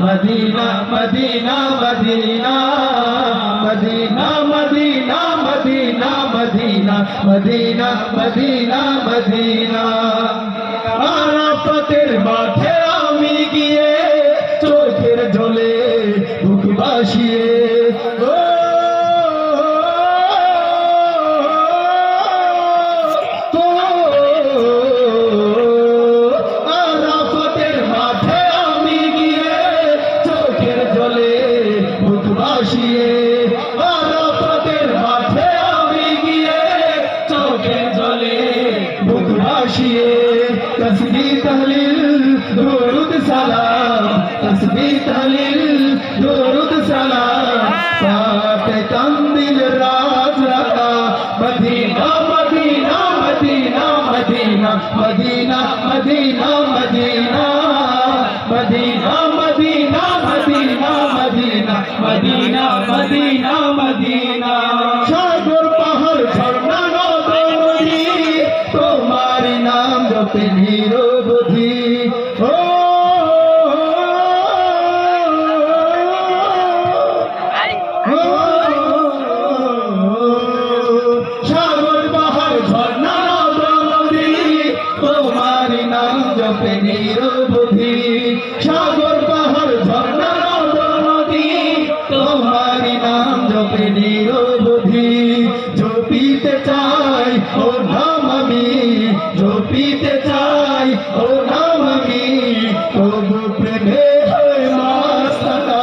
Medina Medina Medina Medina Medina Medina Medina Medina Medina Medina আরাফাতের মাঠে আমি গিয়ে চোখের জলে বুক ভাসিয়ে আরাফাতের মাঠে আমি গিয়ে চোখের জলে বুক ভাসিয়ে তাসবিহ তাহলিল দরুদ সালাম তাসবিহ তাহলিল দরুদ সালাম পাকে কান্দিল রাজ রাখা Medina Medina Medina Medina Medina Medina Medina Medina Medina Medina Medina Medina Medina Medina সাগর পাহাড় ঝর্ণা নদী তোমার নাম জপে নিরবধি ও সাগর পাহাড় ঝর্ণা নদী তোমার নাম জপে নিরবধি সাগর পাহাড় ঝর্ণা তোমার নাম জপে নিরবধি জপিতে চাই ও নাম আমি জপিতে চাই ও নাম আমি তবু প্রেমে হয় মাস্তানা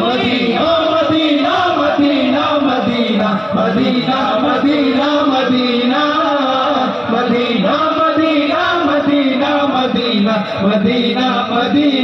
Medina Medina Medina Medina Medina Medina Medina Medina Medina Medina Medina Medina Medina